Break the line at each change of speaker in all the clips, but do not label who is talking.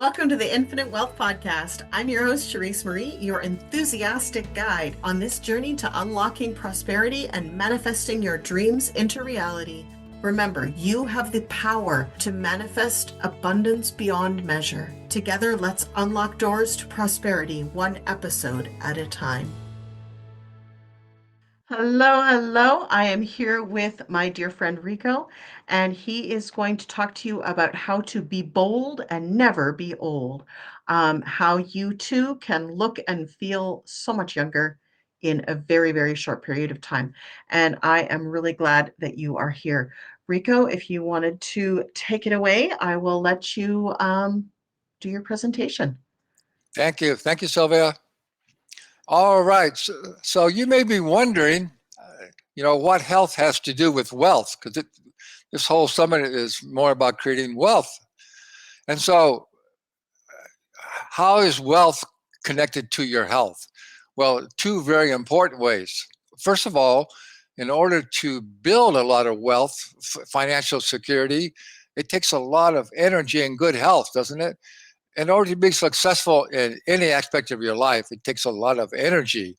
Welcome to the Infinite Wealth Podcast. I'm your host, Charisse Marie, your enthusiastic guide on this journey to unlocking prosperity and manifesting your dreams into reality. Remember, you have the power to manifest abundance beyond measure. Together, let's unlock doors to prosperity, one episode at a time. Hello. I am here with my dear friend Rico, and he is going to talk to you about how to be bold and never be old. How you too can look and feel so much younger in a very, very short period of time. And I am really glad that you are here. Rico, if you wanted to take it away, I will let you do your presentation.
Thank you. Thank you, Sylvia. All right. So you may be wondering, what health has to do with wealth, because this whole summit is more about creating wealth. And so, how is wealth connected to your health? Well, two very important ways. First of all, in order to build a lot of wealth, financial security, it takes a lot of energy and good health, doesn't it? In order to be successful in any aspect of your life, it takes a lot of energy.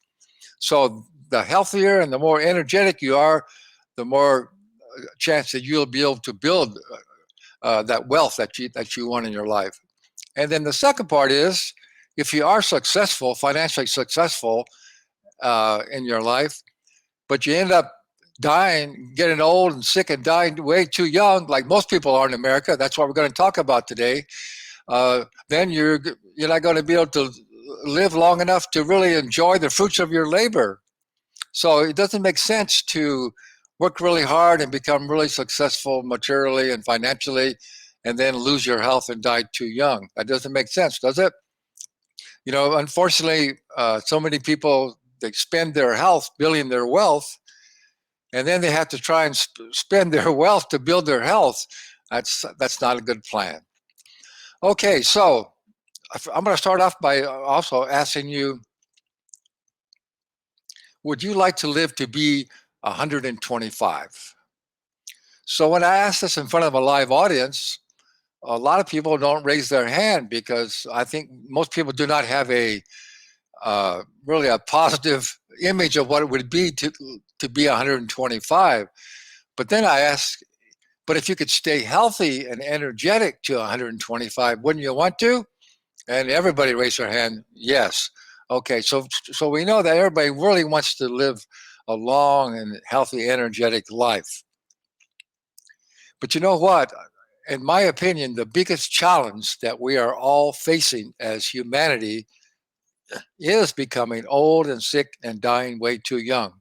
So the healthier and the more energetic you are, the more chance that you'll be able to build that wealth that you want in your life. And then the second part is, if you are successful, financially successful in your life, but you end up dying, getting old and sick and dying way too young, like most people are in America. That's what we're going to talk about today. Then you're not going to be able to live long enough to really enjoy the fruits of your labor. So it doesn't make sense to work really hard and become really successful materially and financially, and then lose your health and die too young. That doesn't make sense, does it? Unfortunately, so many people, they spend their health building their wealth, and then they have to try and spend their wealth to build their health. That's not a good plan. Okay, so I'm going to start off by also asking you, would you like to live to be 125? So when I ask this in front of a live audience, a lot of people don't raise their hand because I think most people do not have a really a positive image of what it would be to be 125. But then I ask, but if you could stay healthy and energetic to 125, wouldn't you want to? And everybody raised their hand, yes. Okay, so we know that everybody really wants to live a long and healthy, energetic life. But you know what? In my opinion, the biggest challenge that we are all facing as humanity is becoming old and sick and dying way too young.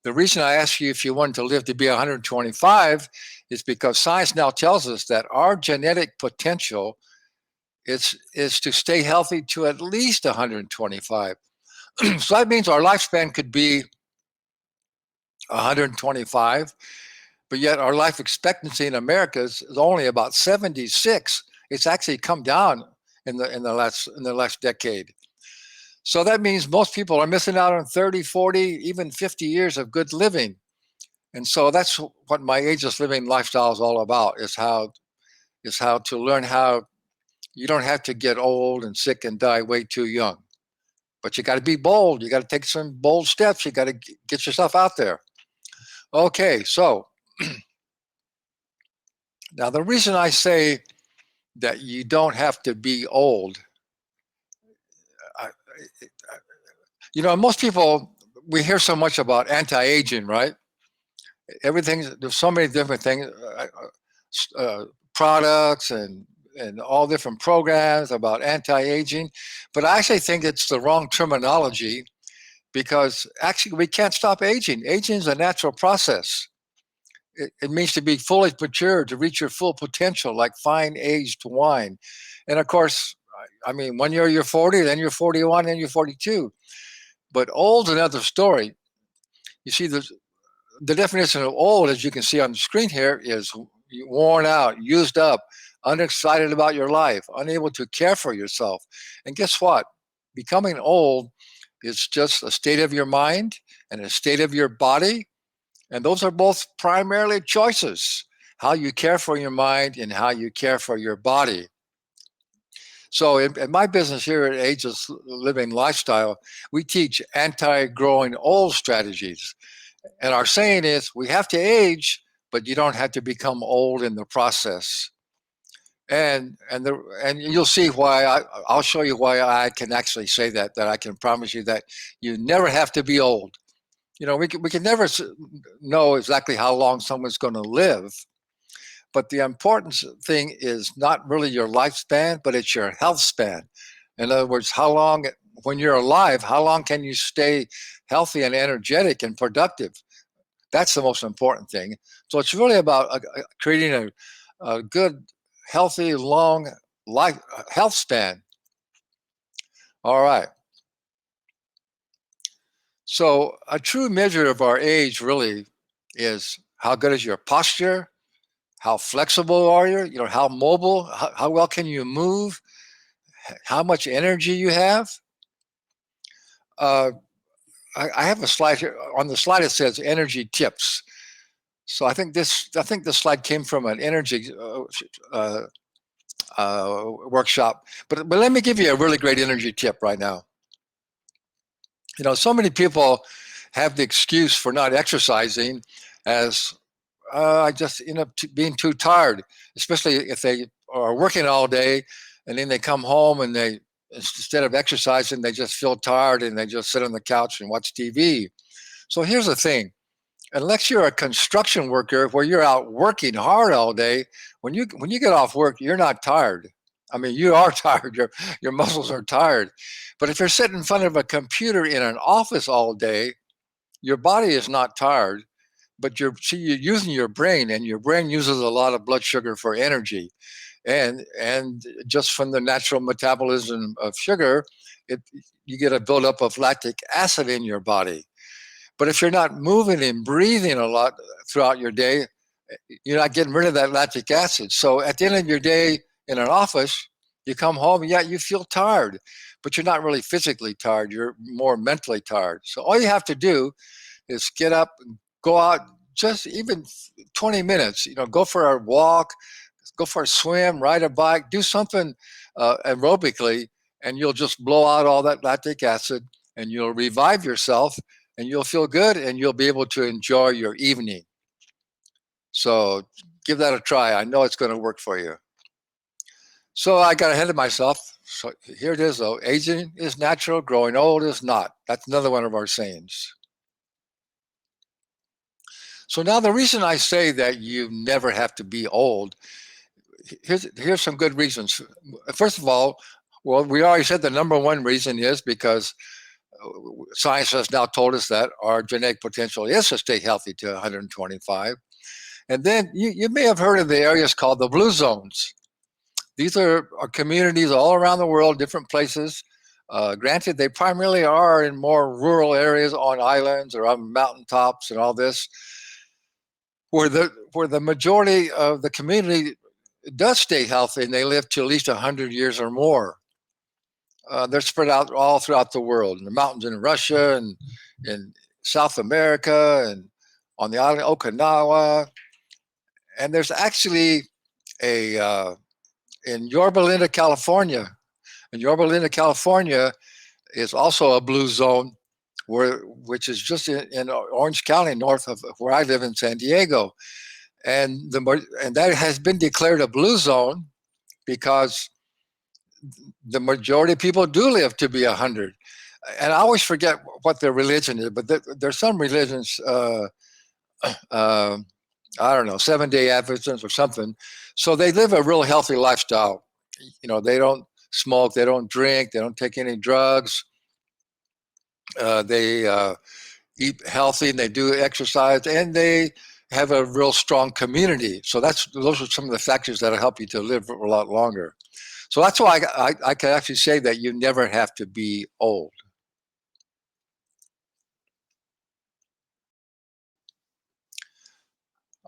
The reason I asked you if you wanted to live to be 125 is because science now tells us that our genetic potential is to stay healthy to at least 125. So that means our lifespan could be 125, but yet our life expectancy in America is only about 76. It's actually come down in the last decade. So that means most people are missing out on 30, 40, even 50 years of good living. And so that's what my ageless living lifestyle is all about, is how to learn how you don't have to get old and sick and die way too young. But you got to be bold. You got to take some bold steps. You got to get yourself out there. Okay, so now the reason I say that you don't have to be old, I, most people, we hear so much about anti-aging, right? There's so many different things, products and all different programs about anti-aging, but I actually think it's the wrong terminology, because actually we can't stop aging. Aging is a natural process. It means to be fully mature, to reach your full potential, like fine aged wine. And of course, I mean, 1 year you're 40, then you're 41, then you're 42. But old's another story. You see, the definition of old, as you can see on the screen here, is worn out, used up, unexcited about your life, unable to care for yourself. And guess what? Becoming old is just a state of your mind and a state of your body. And those are both primarily choices, how you care for your mind and how you care for your body. So in my business here at Ageless Living Lifestyle, we teach anti-growing old strategies. And our saying is, we have to age, but you don't have to become old in the process. And you'll see why. I'll show you why I can actually say that. That I can promise you that you never have to be old. You know, we can never know exactly how long someone's going to live, but the important thing is not really your lifespan, but it's your health span. In other words, how long, when you're alive, how long can you stay healthy and energetic and productive? That's the most important thing. So it's really about creating a good, healthy, long life health span. All right. So a true measure of our age really is how good is your posture, how flexible are you, you know, how mobile, how well can you move, how much energy you have. Uh, I have a slide here. On the slide, it says energy tips. So I think this slide came from an energy workshop. But let me give you a really great energy tip right now. You know, so many people have the excuse for not exercising as I just end up being too tired, especially if they are working all day and then they come home and they, instead of exercising, they just feel tired and they just sit on the couch and watch TV. So here's the thing. Unless you're a construction worker where you're out working hard all day, when you get off work, you're not tired. I mean, you are tired. Your muscles are tired. But if you're sitting in front of a computer in an office all day, your body is not tired, but you're using your brain, and your brain uses a lot of blood sugar for energy. And just from the natural metabolism of sugar, it you get a buildup of lactic acid in your body. But if you're not moving and breathing a lot throughout your day, you're not getting rid of that lactic acid. So at the end of your day in an office, you come home, and yeah, you feel tired, but you're not really physically tired. You're more mentally tired. So all you have to do is get up, go out, just even 20 minutes. You know, go for a walk, go for a swim, ride a bike, do something aerobically, and you'll just blow out all that lactic acid, and you'll revive yourself, and you'll feel good, and you'll be able to enjoy your evening. So give that a try. I know it's going to work for you. So I got ahead of myself. So here it is, though. Aging is natural, growing old is not. That's another one of our sayings. So now the reason I say that you never have to be old, here's some good reasons. First of all, well, we already said the number one reason is because science has now told us that our genetic potential is to stay healthy to 125. And then you may have heard of the areas called the blue zones. These are communities all around the world, different places. Granted, they primarily are in more rural areas on islands or on mountaintops and all this, where the majority of the community does stay healthy and they live to at least 100 years or more. They're spread out all throughout the world, in the mountains in Russia and in South America and on the island of Okinawa. And there's actually in Yorba Linda, California. And Yorba Linda, California is also a blue zone, which is just in Orange County, north of where I live in San Diego. And that has been declared a blue zone because the majority of people do live to be 100. And I always forget what their religion is, but there's some religions, I don't know, 7-day Adventists or something. So they live a real healthy lifestyle. You know, they don't smoke, they don't drink, they don't take any drugs. They eat healthy and they do exercise, and they have a real strong community. So those are some of the factors that will help you to live a lot longer. So that's why I can actually say that you never have to be old.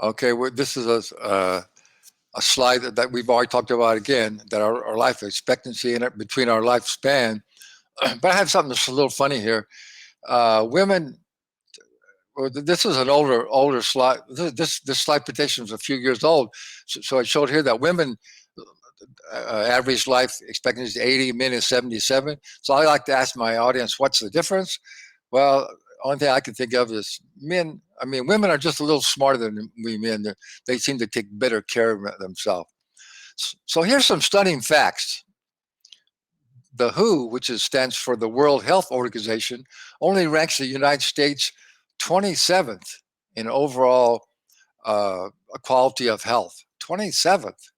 Okay, well, this is a slide that we've already talked about again, that our life expectancy in it between our lifespan. But I have something that's a little funny here. Women, well, this is an older slide. This slide presentation is a few years old. So it showed here that women average life expectancy is 80, men is 77. So I like to ask my audience, what's the difference? Well, only thing I can think of is men. I mean, women are just a little smarter than we men. They seem to take better care of themselves. So here's some stunning facts. The WHO, which stands for the World Health Organization, only ranks the United States 27th in overall quality of health. 27th.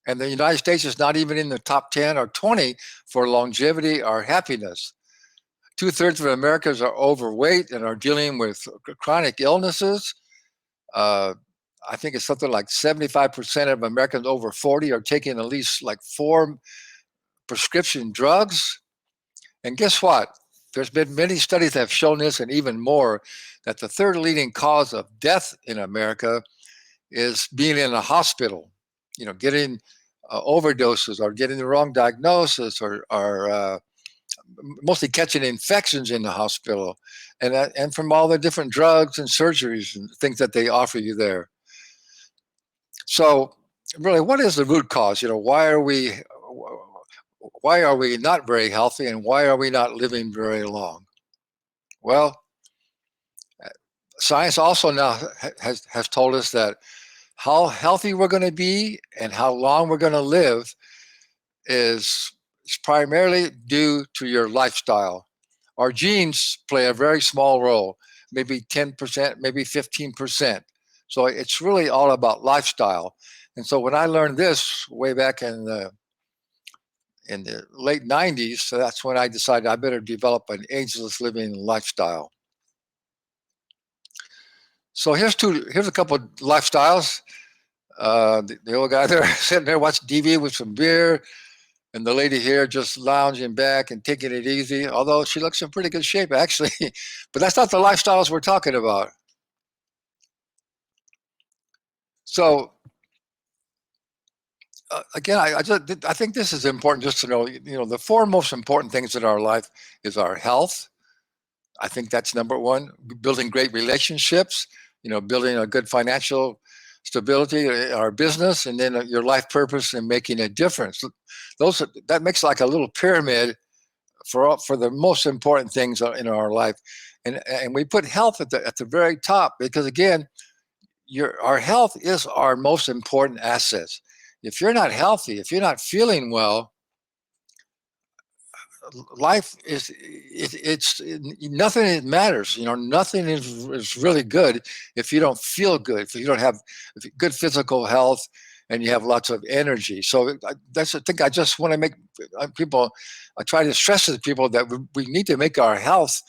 And the United States is not even in the top 10 or 20 for longevity or happiness. 2/3 of Americans are overweight and are dealing with chronic illnesses. I think it's something like 75% of Americans over 40 are taking at least like 4 prescription drugs. And guess what? There's been many studies that have shown this and even more, that the third leading cause of death in America is being in a hospital, getting overdoses or getting the wrong diagnosis or mostly catching infections in the hospital and from all the different drugs and surgeries and things that they offer you there. So really, what is the root cause? Why are we not very healthy, and why are we not living very long? Well, science also now has told us that how healthy we're going to be and how long we're going to live is primarily due to your lifestyle. Our genes play a very small role, maybe 10%, maybe 15%. So it's really all about lifestyle. And so when I learned this way back in the late 90s, so that's when I decided I better develop an ageless living lifestyle. So here's a couple of lifestyles. The old guy there sitting there watching TV with some beer, and the lady here just lounging back and taking it easy, although she looks in pretty good shape, actually. But that's not the lifestyles we're talking about. So again, I think this is important just to know, the 4 most important things in our life is our health. I think that's number 1. Building great relationships, building a good financial stability, our business, and then your life purpose and making a difference. That makes like a little pyramid for the most important things in our life, and we put health at the very top, because again, our health is our most important asset. If you're not healthy, if you're not feeling well, life it's nothing matters. Nothing is really good if you don't feel good, if you don't have good physical health and you have lots of energy. So that's the thing I just want to make people, I try to stress to people that we need to make our health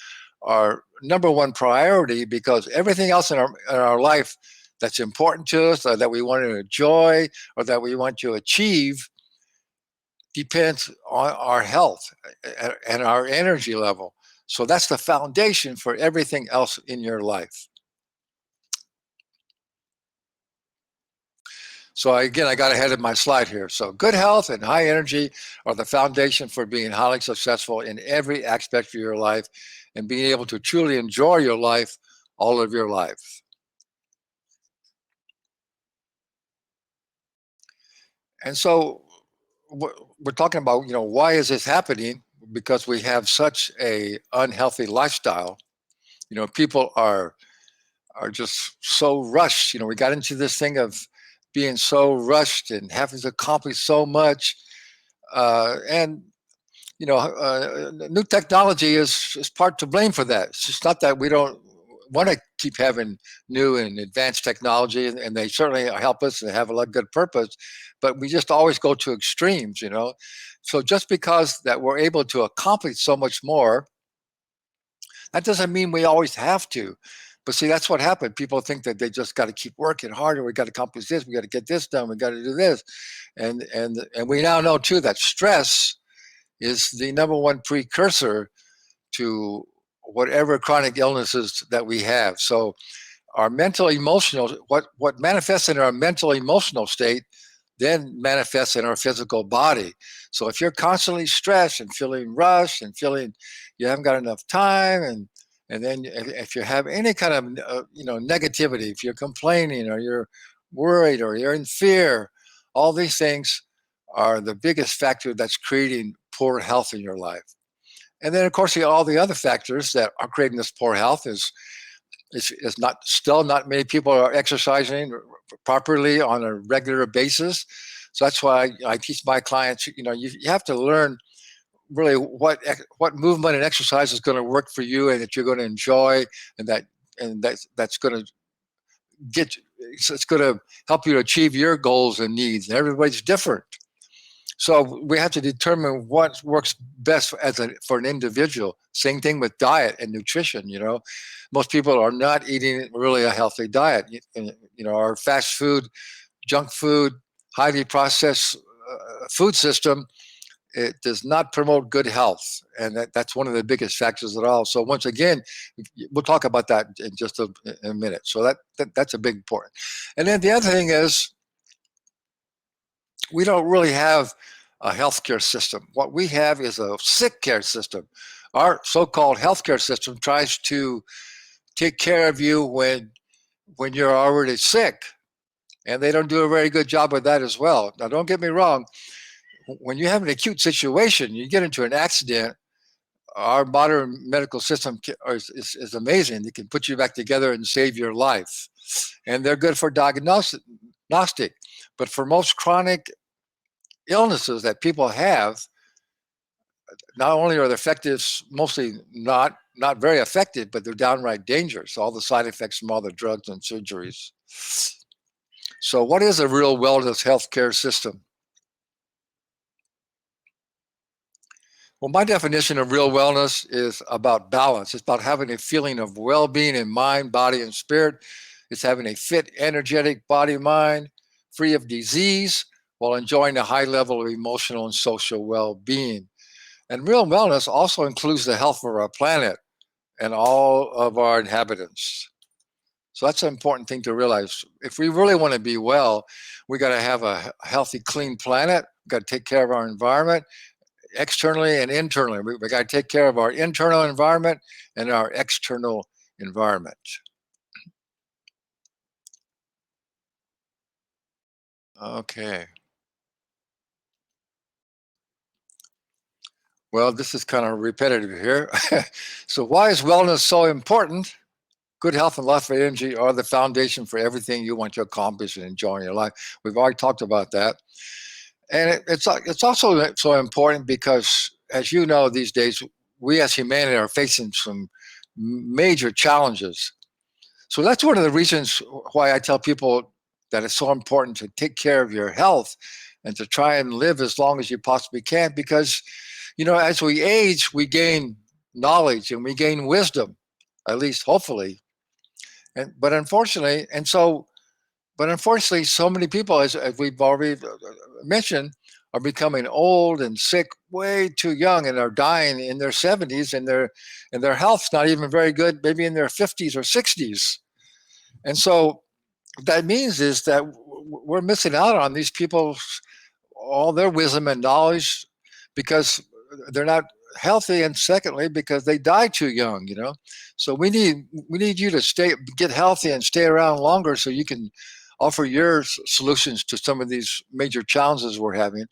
our number 1 priority, because everything else in our life that's important to us, or that we want to enjoy, or that we want to achieve, depends on our health and our energy level. So that's the foundation for everything else in your life. So again, I got ahead of my slide here. So good health and high energy are the foundation for being highly successful in every aspect of your life and being able to truly enjoy your life all of your life. And so we're talking about, why is this happening? Because we have such a unhealthy lifestyle. People are just so rushed. We got into this thing of being so rushed and having to accomplish so much. And new technology is part to blame for that. It's just not that we don't want to keep having new and advanced technology, and they certainly help us and have a lot of good purpose, but we just always go to extremes. So just because that we're able to accomplish so much more, that doesn't mean we always have to. But see, that's what happened. People think that they just got to keep working harder. We got to accomplish this. We got to get this done. We got to do this, and we now know too that stress is the number 1 precursor to whatever chronic illnesses that we have. So our mental emotional, what manifests in our mental emotional state then manifests in our physical body. So if you're constantly stressed and feeling rushed and feeling you haven't got enough time, and then if you have any kind of negativity, if you're complaining or you're worried or you're in fear, all these things are the biggest factor that's creating poor health in your life. And then, of course, all the other factors that are creating this poor health is not many people are exercising properly on a regular basis. So that's why I teach my clients, you have to learn really what movement and exercise is going to work for you and that you're going to enjoy, and that's going to it's going to help you to achieve your goals and needs. And everybody's different. So we have to determine what works best for an individual. Same thing with diet and nutrition. Most people are not eating really a healthy diet. Our fast food, junk food, highly processed food system, it does not promote good health, and that's one of the biggest factors at all. So once again, we'll talk about that in just a minute. So that's a big important. And then the other thing is, we don't really have a healthcare system. What we have is a sick care system. Our so-called healthcare system tries to take care of you when you're already sick, and they don't do a very good job of that as well. Now, don't get me wrong. When you have an acute situation, you get into an accident, our modern medical system is amazing. It can put you back together and save your life. And they're good for diagnostic. But for most chronic illnesses that people have, not only are the effective, mostly not very effective, but they're downright dangerous. All the side effects from all the drugs and surgeries. So what is a real wellness healthcare system? Well, my definition of real wellness is about balance. It's about having a feeling of well-being in mind, body, and spirit. It's having a fit, energetic body, mind, free of disease, while enjoying a high level of emotional and social well-being. And real wellness also includes the health of our planet and all of our inhabitants. So that's an important thing to realize. If we really want to be well, we got to have a healthy, clean planet. We got to take care of our environment, externally and internally. We got to take care of our internal environment and our external environment. Okay. Well, this is kind of repetitive here. So why is wellness so important? Good health and lots of energy are the foundation for everything you want to accomplish and enjoy in your life. We've already talked about that. And it's also so important because, as you know, these days, we as humanity are facing some major challenges. So that's one of the reasons why I tell people that it's so important to take care of your health and to try and live as long as you possibly can, because, as we age, we gain knowledge and we gain wisdom, at least hopefully. But unfortunately, so many people, as we've already mentioned, are becoming old and sick way too young, and are dying in their 70s, and their health's not even very good, maybe in their 50s or 60s. And so what that means is that we're missing out on these people's all their wisdom and knowledge because they're not healthy, and secondly, because they die too young. So we need you to get healthy and stay around longer so you can offer your solutions to some of these major challenges we're having.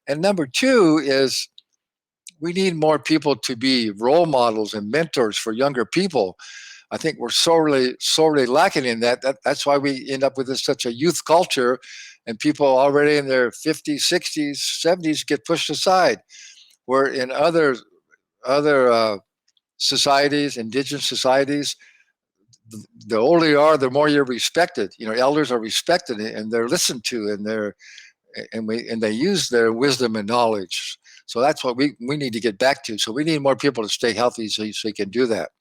And number two is, we need more people to be role models and mentors for younger people. I think we're sorely lacking in that. That's why we end up with such a youth culture, and people already in their 50s, 60s, 70s get pushed aside. Where in other societies, indigenous societies, the older you are, the more you're respected. Elders are respected and they're listened to, and they use their wisdom and knowledge. So that's what we need to get back to. So we need more people to stay healthy so you can do that.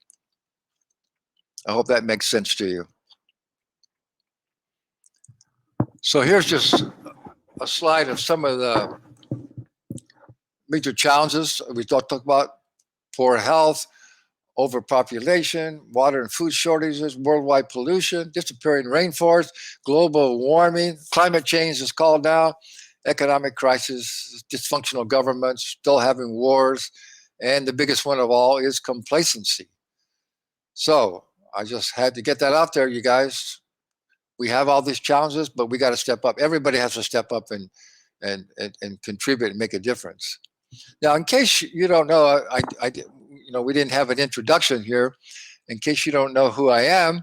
I hope that makes sense to you. So here's just a slide of some of the major challenges we talked about: poor health, overpopulation, water and food shortages, worldwide pollution, disappearing rainforests, global warming, climate change is called now, economic crisis, dysfunctional governments, still having wars, and the biggest one of all is complacency. So I just had to get that out there, you guys. We have all these challenges, but we got to step up. Everybody has to step up and and contribute and make a difference. Now, in case you don't know, we didn't have an introduction here. In case you don't know who I am,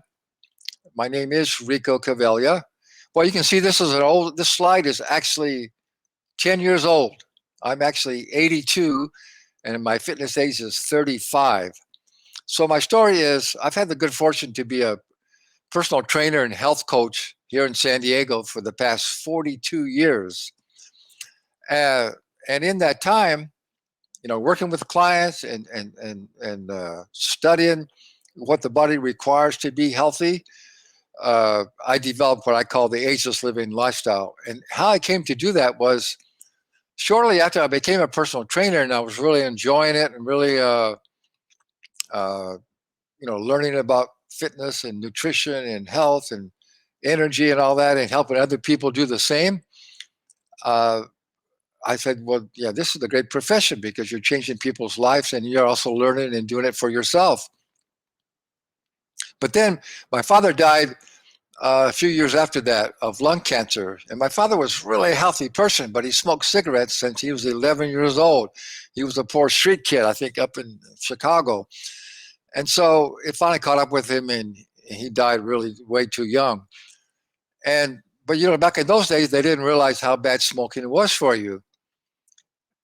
my name is Rico Caveglia. Well, you can see this slide is actually 10 years old. I'm actually 82 and my fitness age is 35. So my story is I've had the good fortune to be a personal trainer and health coach here in San Diego for the past 42 years. And in that time, working with clients and studying what the body requires to be healthy, I developed what I call the ageless living lifestyle. And how I came to do that was shortly after I became a personal trainer, and I was really enjoying it and really, learning about fitness and nutrition and health and energy and all that, and helping other people do the same. I said, well, yeah, this is a great profession because you're changing people's lives and you're also learning and doing it for yourself. But then my father died a few years after that of lung cancer. And my father was really a healthy person, but he smoked cigarettes since he was 11 years old. He was a poor street kid, I think, up in Chicago. And so it finally caught up with him and he died really way too young. But back in those days, they didn't realize how bad smoking was for you.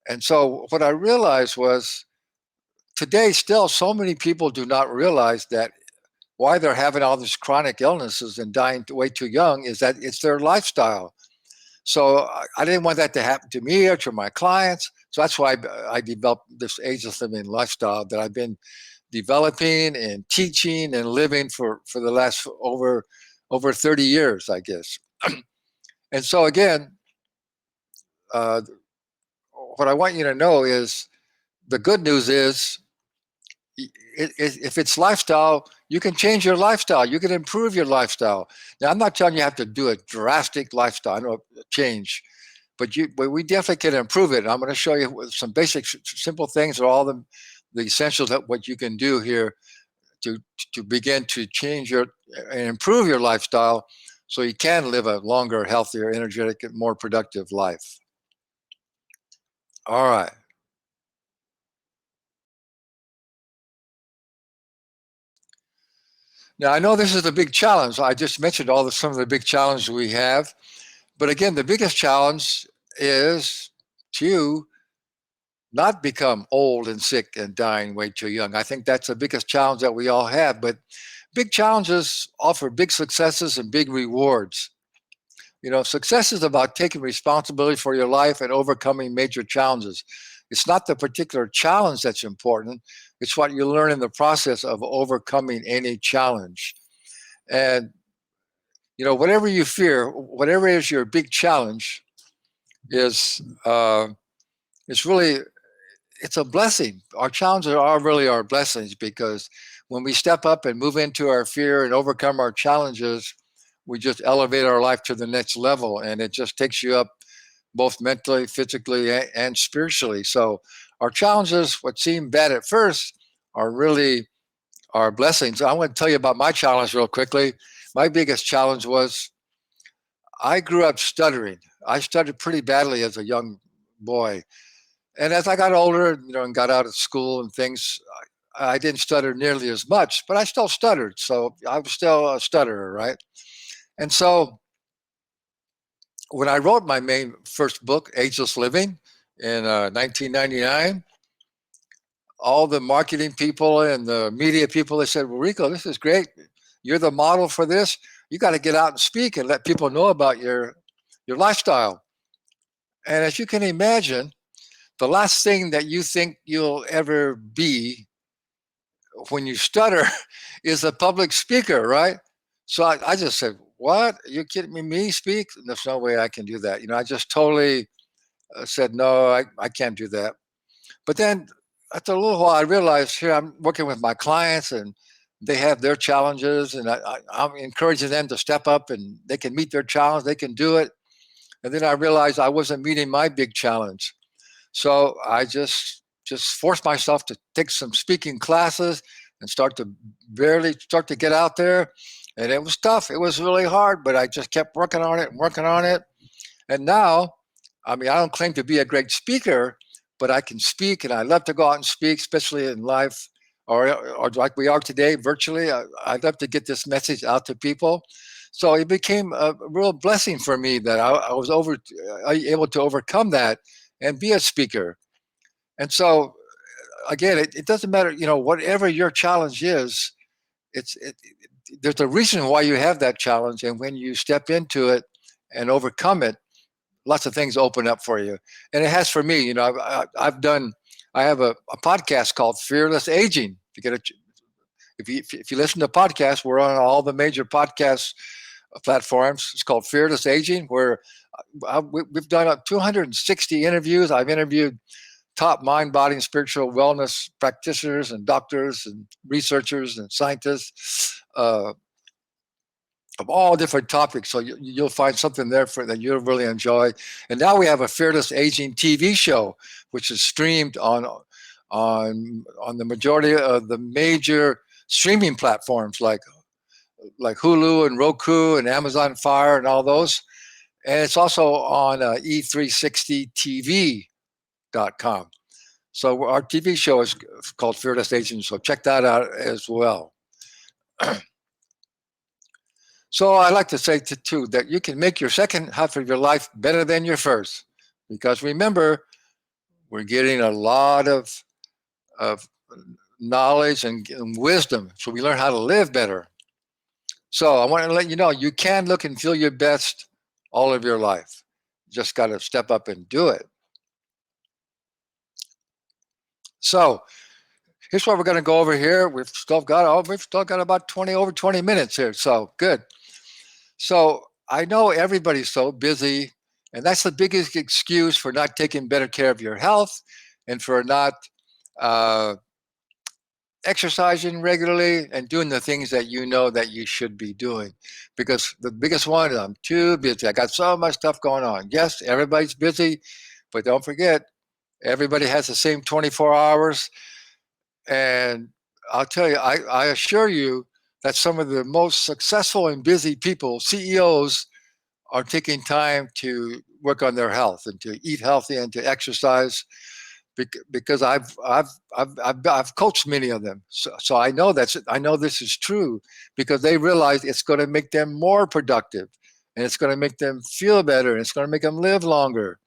And so what I realized was today still so many people do not realize that why they're having all these chronic illnesses and dying way too young is that it's their lifestyle. So I didn't want that to happen to me or to my clients. So that's why I developed this ageless living lifestyle that I've been developing and teaching and living for the last over 30 years, I guess. And so again, what I want you to know is the good news is if it's lifestyle, you can change your lifestyle. You can improve your lifestyle. Now, I'm not telling you have to do a drastic lifestyle change, but we definitely can improve it. And I'm going to show you some basic, simple things, or all the essentials of what you can do here to begin to change and improve your lifestyle so you can live a longer, healthier, energetic, and more productive life. All right. Now, I know this is a big challenge. I just mentioned some of the big challenges we have. But again, the biggest challenge is to not become old and sick and dying way too young. I think that's the biggest challenge that we all have. But big challenges offer big successes and big rewards. Success is about taking responsibility for your life and overcoming major challenges. It's not the particular challenge that's important. It's what you learn in the process of overcoming any challenge. And, whatever you fear, whatever is your big challenge is, it's a blessing. Our challenges are really our blessings, because when we step up and move into our fear and overcome our challenges, we just elevate our life to the next level, and it just takes you up both mentally, physically, and spiritually. So our challenges, what seem bad at first, are really our blessings. I want to tell you about my challenge real quickly. My biggest challenge was I grew up stuttering. I stuttered pretty badly as a young boy. And as I got older, and got out of school and things, I didn't stutter nearly as much, but I still stuttered. So I was still a stutterer, right? And so when I wrote my first book, Ageless Living, in 1999, all the marketing people and the media people, they said, well, Rico, this is great. You're the model for this. You got to get out and speak and let people know about your lifestyle. And as you can imagine, the last thing that you think you'll ever be when you stutter is a public speaker, right? So I just said, what? Are you kidding me? Me speak? There's no way I can do that. I just totally said, no, I can't do that. But then after a little while, I realized here I'm working with my clients and they have their challenges, and I'm encouraging them to step up and they can meet their challenge. They can do it. And then I realized I wasn't meeting my big challenge. So I just forced myself to take some speaking classes and start to get out there. And it was tough. It was really hard, but I just kept working on it and working on it. And now I mean, I don't claim to be a great speaker, but I can speak, and I love to go out and speak, especially in live or like we are today, virtually. I'd love to get this message out to people. So it became a real blessing for me that I was able to overcome that and be a speaker. And so again, it doesn't matter, whatever your challenge is, there's a reason why you have that challenge, and when you step into it and overcome it, lots of things open up for you. And it has for me. I have a podcast called Fearless Aging. If you listen to podcasts, we're on all the major podcast platforms. It's called Fearless Aging, where we've done 260 interviews. I've interviewed top mind, body, and spiritual wellness practitioners and doctors and researchers and scientists of all different topics. So you'll find something there that you'll really enjoy. And now we have a Fearless Aging TV show, which is streamed on the majority of the major streaming platforms like Hulu and Roku and Amazon Fire and all those. And it's also on e360tv.com. So our TV show is called Fearless Aging. So check that out as well. So I like to say too that you can make your second half of your life better than your first, because remember, we're getting a lot of knowledge and wisdom, so we learn how to live better. So I want to let you know you can look and feel your best all of your life. You just got to step up and do it. So here's what we're going to go over here. We've still got about over 20 minutes here. So good. So I know everybody's so busy, and that's the biggest excuse for not taking better care of your health and for not exercising regularly and doing the things that you know that you should be doing. Because the biggest one is I'm too busy. I got so much stuff going on. Yes, everybody's busy, but don't forget, everybody has the same 24 hours. And I'll tell you, I assure you that some of the most successful and busy people, CEOs, are taking time to work on their health and to eat healthy and to exercise, because I've coached many of them, so I know this is true, because they realize it's going to make them more productive, and it's going to make them feel better, and it's going to make them live longer.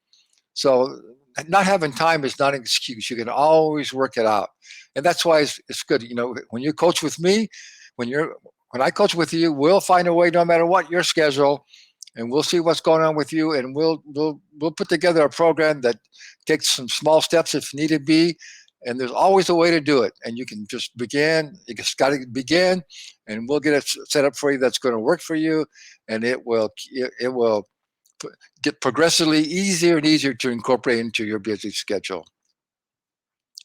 So not having time is not an excuse. You can always work it out, and that's why it's good. When you coach with me, when I coach with you, we'll find a way, no matter what your schedule, and we'll see what's going on with you, and we'll put together a program that takes some small steps if needed be, and there's always a way to do it. And you can just begin. You just got to begin, and we'll get it set up for you that's going to work for you, and it will get progressively easier and easier to incorporate into your busy schedule.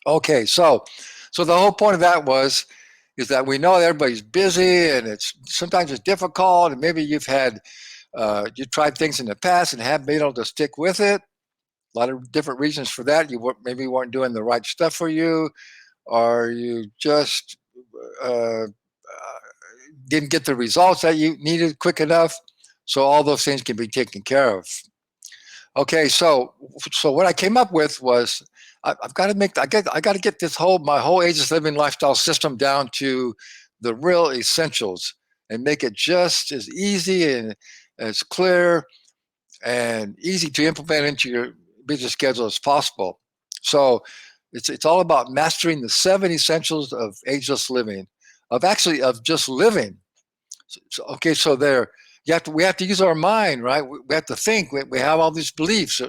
Okay, so the whole point of that is that we know everybody's busy, and sometimes it's difficult, and maybe you tried things in the past and haven't been able to stick with it. A lot of different reasons for that. You maybe weren't doing the right stuff for you, or you just didn't get the results that you needed quick enough. So all those things can be taken care of. Okay, so what I came up with was I got to get my whole ageless living lifestyle system down to the real essentials and make it just as easy and as clear and easy to implement into your busy schedule as possible. So it's all about mastering the 7 essentials of ageless living, of just living. So there. We have to use our mind, right? We have to think. We have all these beliefs.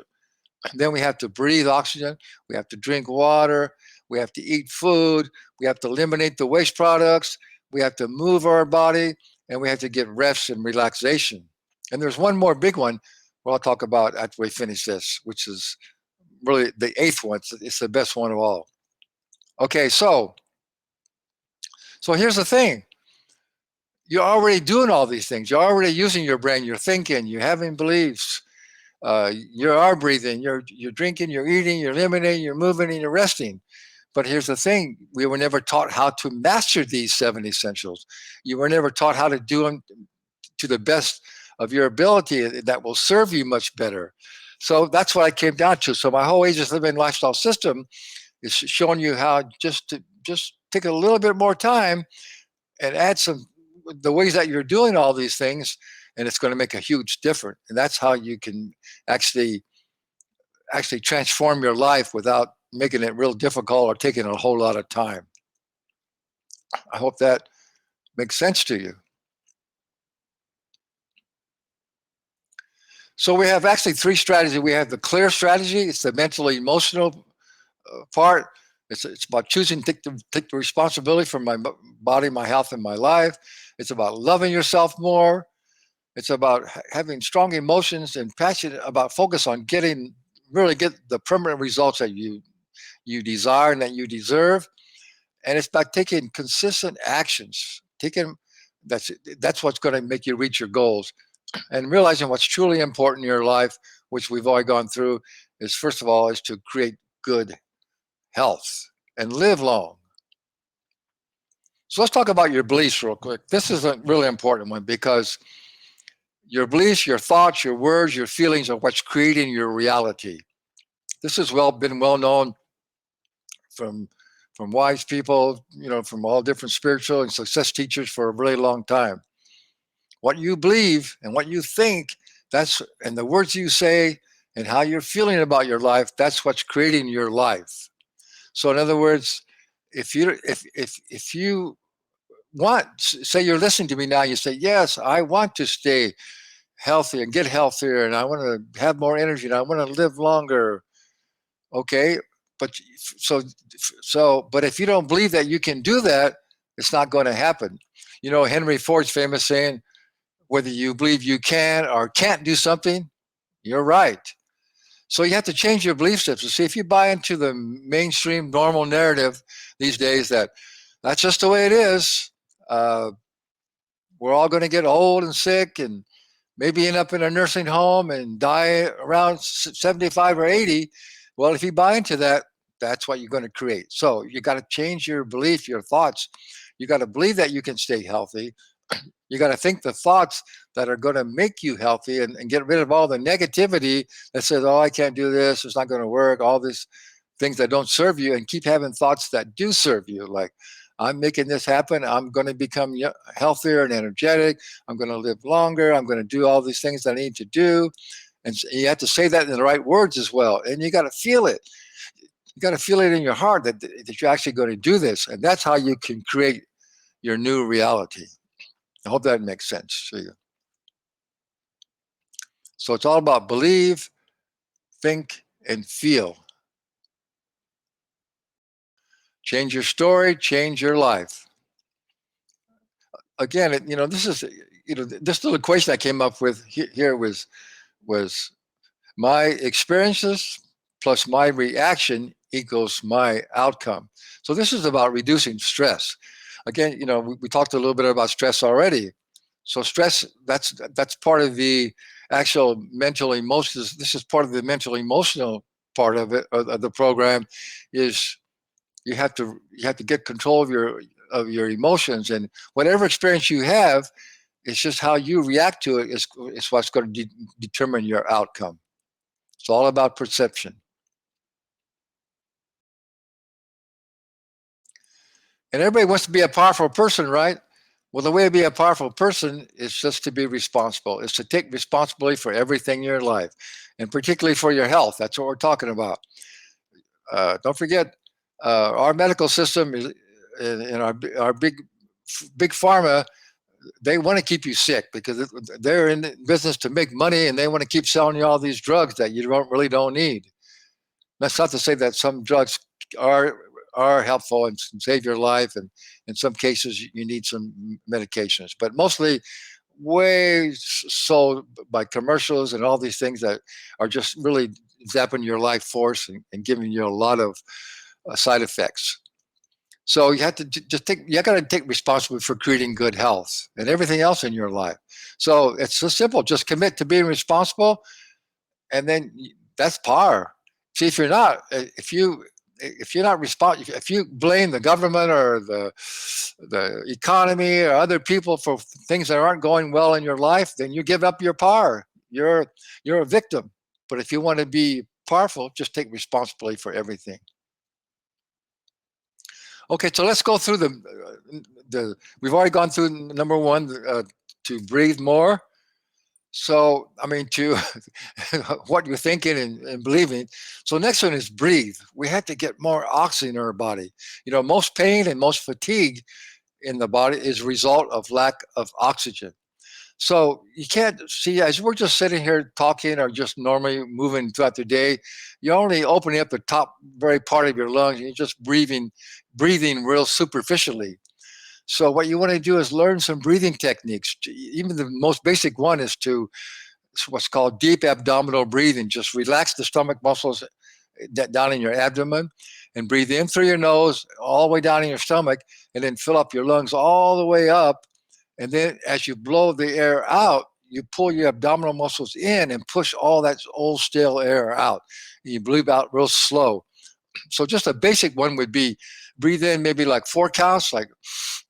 Then we have to breathe oxygen. We have to drink water. We have to eat food. We have to eliminate the waste products. We have to move our body, and we have to get rest and relaxation. And there's one more big one I'll talk about after we finish this, which is really the 8th one. It's the best one of all. Okay, so here's the thing. You're already doing all these things. You're already using your brain. You're thinking. You're having beliefs. You are breathing. You're drinking. You're eating. You're eliminating. You're moving, and you're resting. But here's the thing: we were never taught how to master these 7 essentials. You were never taught how to do them to the best of your ability that will serve you much better. So that's what I came down to. So my whole Ageless Living lifestyle system is showing you how just take a little bit more time and add some the ways that you're doing all these things, and it's going to make a huge difference. And that's how you can actually transform your life without making it real difficult or taking a whole lot of time. I hope that makes sense to you. So we have actually three strategies. We have the clear strategy. It's the mental emotional part. It's about choosing to take the responsibility for my body, my health, and my life. It's about loving yourself more. It's about having strong emotions and passionate about focus on really get the permanent results that you desire and that you deserve. And it's about taking consistent actions. That's what's going to make you reach your goals. And realizing what's truly important in your life, which we've all gone through, is first of all is to create good health and live long. So let's talk about your beliefs real quick. This is a really important one because your beliefs, your thoughts, your words, your feelings are what's creating your reality. This has been well known from wise people, from all different spiritual and success teachers for a really long time. What you believe and what you think, and the words you say and how you're feeling about your life, that's what's creating your life. So in other words, if you say you're listening to me now, you say, yes, I want to stay healthy and get healthier, and I want to have more energy, and I want to live longer. Okay, but but if you don't believe that you can do that, it's not going to happen. Henry Ford's famous saying, whether you believe you can or can't do something, you're right. So you have to change your belief systems. See, if you buy into the mainstream normal narrative these days that that's just the way it is, we're all going to get old and sick and maybe end up in a nursing home and die around 75 or 80. Well, if you buy into that, that's what you're going to create. So you got to change your belief, your thoughts. You got to believe that you can stay healthy. You got to think the thoughts that are going to make you healthy and get rid of all the negativity that says, oh, I can't do this. It's not going to work. All these things that don't serve you, and keep having thoughts that do serve you. Like, I'm making this happen. I'm going to become healthier and energetic. I'm going to live longer. I'm going to do all these things that I need to do. And you have to say that in the right words as well. And you got to feel it. You got to feel it in your heart that you're actually going to do this. And that's how you can create your new reality. I hope that makes sense to you. So it's all about believe, think, and feel. Change your story, change your life. Again, this is, this little equation I came up with here was my experiences plus my reaction equals my outcome. So this is about reducing stress. Again, we talked a little bit about stress already. So stress, that's part of the actual mental emotions. This is part of the mental emotional part of it, of the program, is you have to get control of your emotions, and whatever experience you have, it's just how you react to it is what's going to determine your outcome. It's all about perception. And everybody wants to be a powerful person, right? Well, the way to be a powerful person is just to be responsible. It's to take responsibility for everything in your life, and particularly for your health. That's what we're talking about. Don't forget, our medical system is, and our big pharma, they want to keep you sick because they're in business to make money, and they want to keep selling you all these drugs that you really don't need. That's not to say that some drugs are helpful and save your life, and in some cases you need some medications, but mostly way sold by commercials and all these things that are just really zapping your life force and giving you a lot of side effects. So you have to you got to take responsibility for creating good health and everything else in your life. So it's so simple. Just commit to being responsible, and then that's power. See, if you're not, if you're not responsible, if you blame the government or the economy or other people for things that aren't going well in your life, then you give up your power. You're a victim. But if you want to be powerful, just take responsibility for everything. Okay, so let's go through the. We've already gone through number one, to breathe more. So, I mean, to what you're thinking and believing. So, next one is breathe. We have to get more oxygen in our body. Most pain and most fatigue in the body is a result of lack of oxygen. So, you can't see, as we're just sitting here talking or just normally moving throughout the day, you're only opening up the top very part of your lungs and you're just breathing real superficially. So what you want to do is learn some breathing techniques. Even the most basic one is to what's called deep abdominal breathing. Just relax the stomach muscles down in your abdomen and breathe in through your nose all the way down in your stomach, and then fill up your lungs all the way up. And then as you blow the air out, you pull your abdominal muscles in and push all that old stale air out. And you breathe out real slow. So just a basic one would be breathe in maybe like 4 counts, like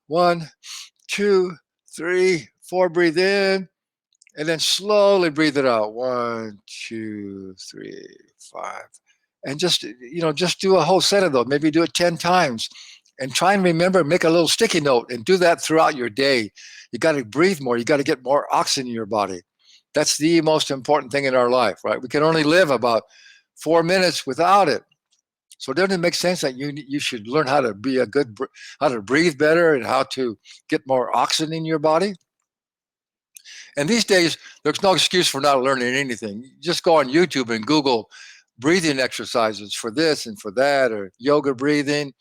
1, 2, 3, 4. Breathe in, and then slowly breathe it out. 1, 2, 3, 5, and just do a whole set of those. Maybe do it 10 times, and try and remember. Make a little sticky note and do that throughout your day. You got to breathe more. You got to get more oxygen in your body. That's the most important thing in our life, right? We can only live about 4 minutes without it. So doesn't it make sense that you should learn how to be how to breathe better and how to get more oxygen in your body? And these days, there's no excuse for not learning anything. Just go on YouTube and Google breathing exercises for this and for that, or yoga breathing.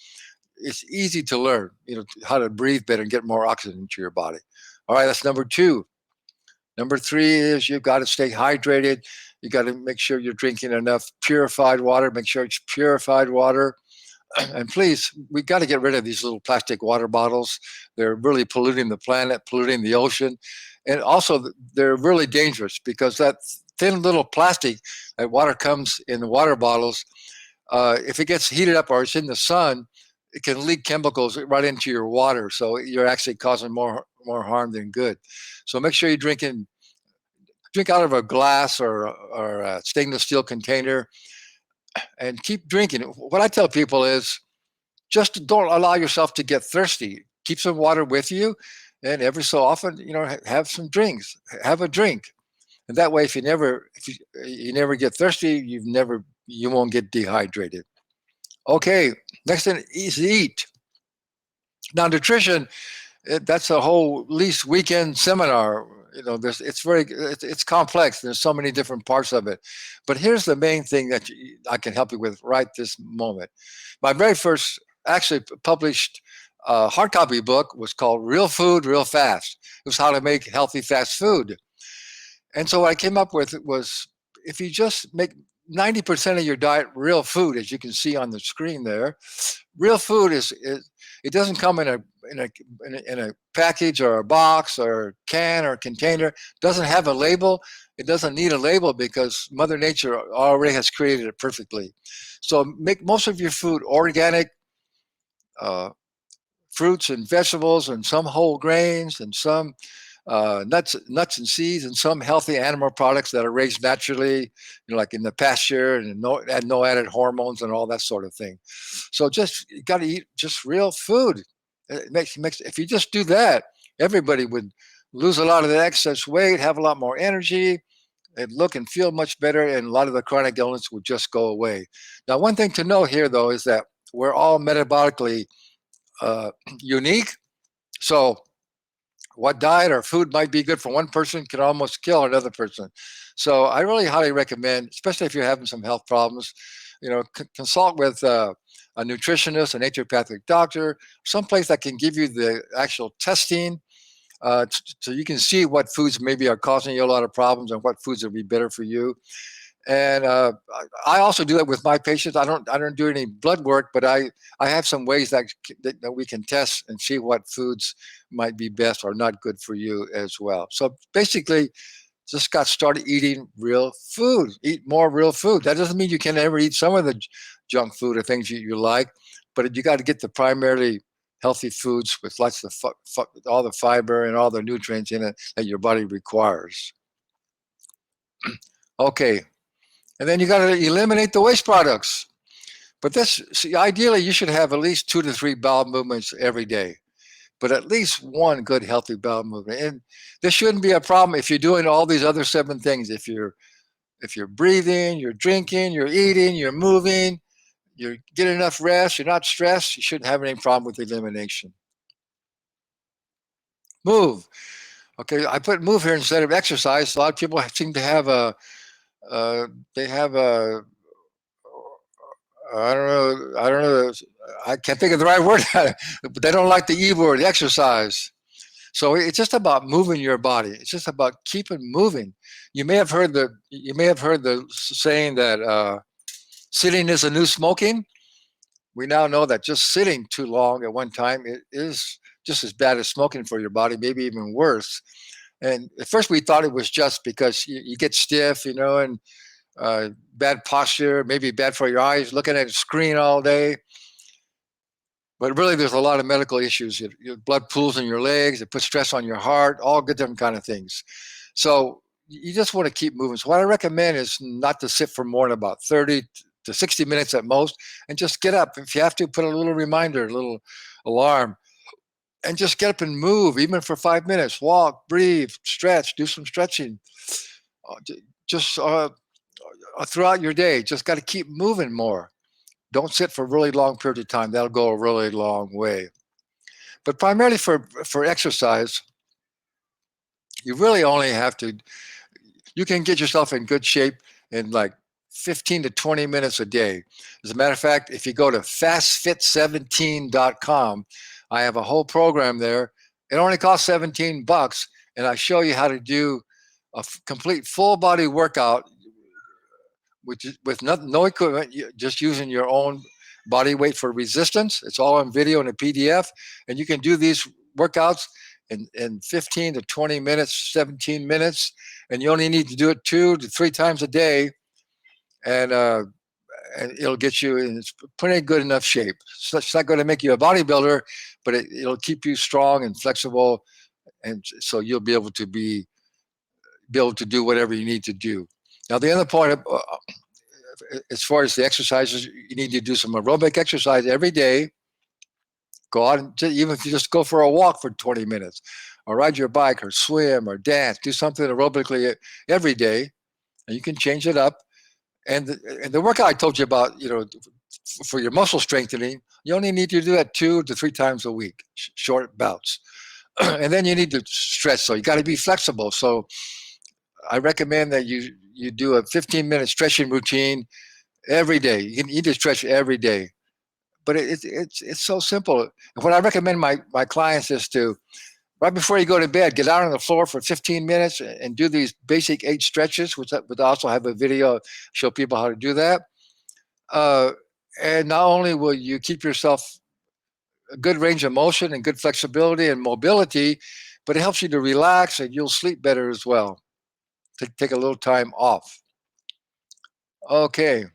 It's easy to learn, how to breathe better and get more oxygen into your body. All right, that's number 2. Number 3 is you've got to stay hydrated. You got to make sure you're drinking enough purified water. Make sure it's purified water. And please, we got to get rid of these little plastic water bottles. They're really polluting the planet, polluting the ocean. And also, they're really dangerous because that thin little plastic that water comes in the water bottles, if it gets heated up or it's in the sun, it can leak chemicals right into your water. So you're actually causing more harm than good. So make sure you drink out of a glass or a stainless steel container, and keep drinking. What I tell people is just don't allow yourself to get thirsty. Keep some water with you, and every so often, have some drinks. Have a drink, and that way, if you never get thirsty, you won't get dehydrated. Okay, next thing is eat. Now, nutrition, that's a whole at least weekend seminar. It's complex. There's so many different parts of it, but here's the main thing that I can help you with right this moment. My very first actually published hard copy book was called Real Food, Real Fast. It was how to make healthy fast food. And so what I came up with was, if you just make 90% of your diet real food, as you can see on the screen there, real food is it doesn't come in a package or a box or a can or a container. It doesn't have a label. It doesn't need a label because Mother Nature already has created it perfectly. So make most of your food organic, fruits and vegetables, and some whole grains, and some nuts and seeds, and some healthy animal products that are raised naturally, like in the pasture, and no added hormones and all that sort of thing. So you got to eat just real food. It makes if you just do that, everybody would lose a lot of the excess weight, have a lot more energy, and look and feel much better, and a lot of the chronic illness would just go away. Now, one thing to know here, though, is that we're all metabolically unique. So what diet or food might be good for one person can almost kill another person. So I really highly recommend, especially if you're having some health problems, consult with a nutritionist, a naturopathic doctor, someplace that can give you the actual testing, so you can see what foods maybe are causing you a lot of problems and what foods would be better for you. And I also do that with my patients. I don't do any blood work, but I have some ways that we can test and see what foods might be best or not good for you as well. So basically, just got started eating real food. Eat more real food. That doesn't mean you can never eat some of the junk food or things you like, but you got to get the primarily healthy foods with lots of all the fiber and all the nutrients in it that your body requires. Okay. And then you got to eliminate the waste products. But this, see, ideally, you should have at least 2 to 3 bowel movements every day, but at least one good, healthy bowel movement. And this shouldn't be a problem if you're doing all these other 7 things. If you're breathing, you're drinking, you're eating, you're moving, you're getting enough rest, you're not stressed, you shouldn't have any problem with elimination. Move. Okay, I put move here instead of exercise. A lot of people seem to have they have a, I don't know, I can't think of the right word, but they don't like the E word, exercise. So it's just about moving your body. It's just about keeping moving. You may have heard the saying that sitting is a new smoking. We now know that just sitting too long at one time it is just as bad as smoking for your body, maybe even worse. And at first we thought it was just because you get stiff, and bad posture, maybe bad for your eyes, looking at a screen all day. But really, there's a lot of medical issues. Your blood pools in your legs, it puts stress on your heart, all good different kind of things. So you just want to keep moving. So what I recommend is not to sit for more than about 30 to 60 minutes at most, and just get up. If you have to, put a little reminder, a little alarm, and just get up and move, even for 5 minutes. Walk, breathe, stretch, do some stretching. Just throughout your day, just got to keep moving more. Don't sit for a really long period of time. That'll go a really long way. But primarily for exercise, you really only have to, you can get yourself in good shape in like 15 to 20 minutes a day. As a matter of fact, if you go to fastfit17.com, I have a whole program there. It only costs $17, and I show you how to do a complete full body workout with no equipment, just using your own body weight for resistance. It's all on video and a PDF, and you can do these workouts in 15 to 20 minutes, 17 minutes, and you only need to do it 2 to 3 times a day, and it'll get you in pretty good enough shape. So it's not going to make you a bodybuilder, but it'll keep you strong and flexible, and so you'll be able to do whatever you need to do. Now, the other point, as far as the exercises, you need to do some aerobic exercise every day. Go out, and even if you just go for a walk for 20 minutes, or ride your bike, or swim, or dance, do something aerobically every day, and you can change it up. And the workout I told you about, for your muscle strengthening, you only need to do that 2 to 3 times a week, short bouts. And then you need to stretch, so you got to be flexible. So I recommend that you do a 15-minute stretching routine every day. You need to stretch every day, but it's so simple. And what I recommend my clients is to, right before you go to bed, get out on the floor for 15 minutes and do these basic 8 stretches, which I also have a video show people how to do that. And not only will you keep yourself a good range of motion and good flexibility and mobility, but it helps you to relax, and you'll sleep better as well. Take a little time off. Okay.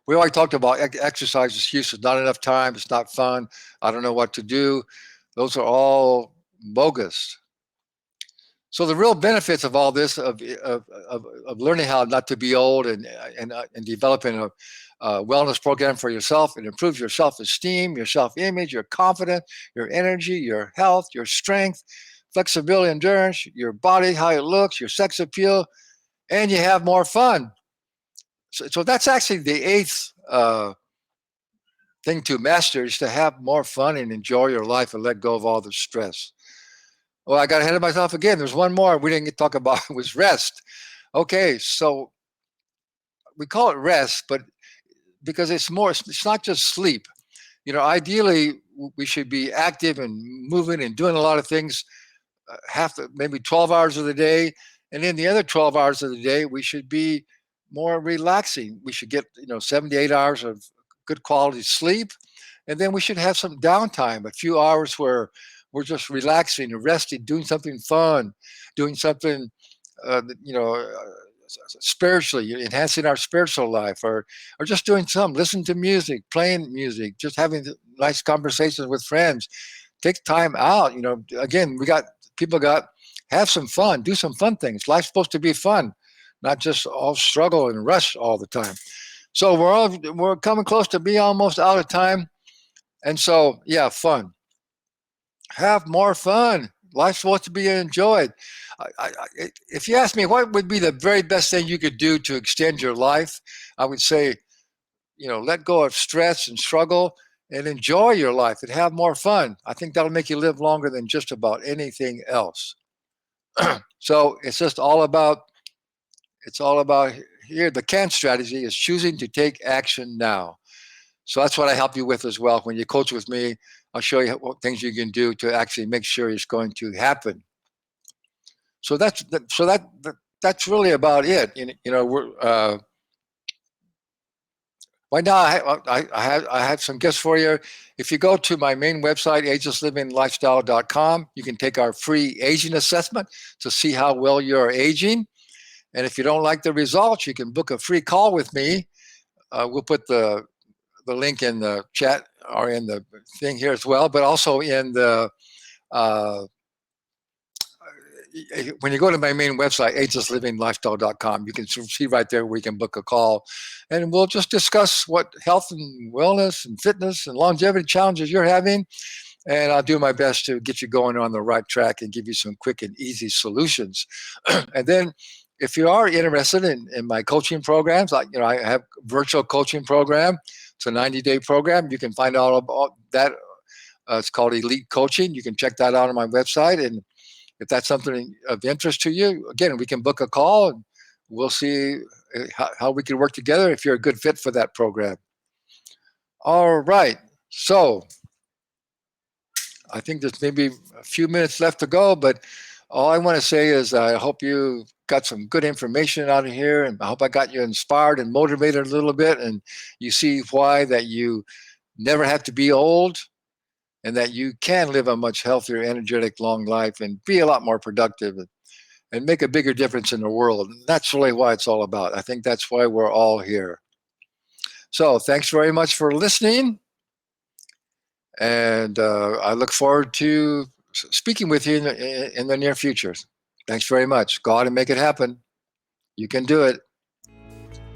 We already talked about exercise excuses. Not enough time. It's not fun. I don't know what to do. Those are all bogus. So the real benefits of all this, of learning how not to be old, and developing a wellness program for yourself, and improve your self-esteem, your self-image, your confidence, your energy, your health, your strength, flexibility, endurance, your body, how it looks, your sex appeal, and you have more fun. So that's actually the 8th thing to master, is to have more fun and enjoy your life and let go of all the stress. Well, I got ahead of myself again. There's one more we didn't talk about. It was rest. Okay, so we call it rest, but because it's not just sleep. Ideally, we should be active and moving and doing a lot of things, maybe 12 hours of the day. And then the other 12 hours of the day, we should be more relaxing. We should get 7 to 8 hours of good quality sleep, and then we should have some downtime, a few hours where we're just relaxing and resting, doing something fun, doing something spiritually, enhancing our spiritual life, or just doing listening to music, playing music, just having nice conversations with friends. Take time out. Again, have some fun, do some fun things. Life's supposed to be fun, not just all struggle and rush all the time. So we're coming close to be almost out of time. And so, yeah, fun. Have more fun. Life's supposed to be enjoyed. If you ask me what would be the very best thing you could do to extend your life, I would say, let go of stress and struggle and enjoy your life and have more fun. I think that'll make you live longer than just about anything else. So it's all about here. The CAN strategy is choosing to take action now. So that's what I help you with as well. When you coach with me, I'll show you what things you can do to actually make sure it's going to happen. So that's really about it. We're right now. I have some gifts for you. If you go to my main website, agelesslivinglifestyle.com, you can take our free aging assessment to see how well you're aging. And if you don't like the results, you can book a free call with me. We'll put the link in the chat or in the thing here as well, but also in the when you go to my main website, agelesslivinglifestyle.com, you can see right there where you can book a call, and we'll just discuss what health and wellness and fitness and longevity challenges you're having, and I'll do my best to get you going on the right track and give you some quick and easy solutions. And then if you are interested in my coaching programs, I have a virtual coaching program. It's a 90-day program. You can find out about that. It's called Elite Coaching. You can check that out on my website. And if that's something of interest to you, again, we can book a call and we'll see how we can work together if you're a good fit for that program. All right. So I think there's maybe a few minutes left to go, but all I want to say is I hope you got some good information out of here, and I hope I got you inspired and motivated a little bit, and you see why that you never have to be old, and that you can live a much healthier, energetic, long life and be a lot more productive and make a bigger difference in the world. And that's really why it's all about. I think that's why we're all here. So thanks very much for listening. And I look forward to speaking with you in the near future. Thanks very much. Go out and make it happen. You can do it.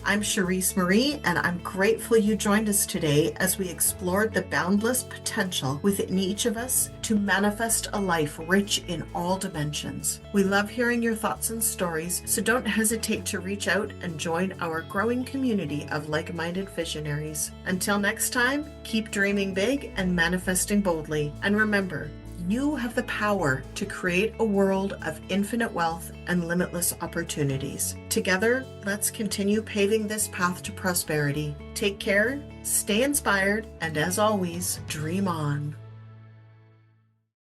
I'm Cherise Marie, and I'm grateful you joined us today as we explored the boundless potential within each of us to manifest a life rich in all dimensions. We love hearing your thoughts and stories, so don't hesitate to reach out and join our growing community of like-minded visionaries. Until next time, keep dreaming big and manifesting boldly. And remember, you have the power to create a world of infinite wealth and limitless opportunities. Together, let's continue paving this path to prosperity. Take care, stay inspired, and as always, dream on.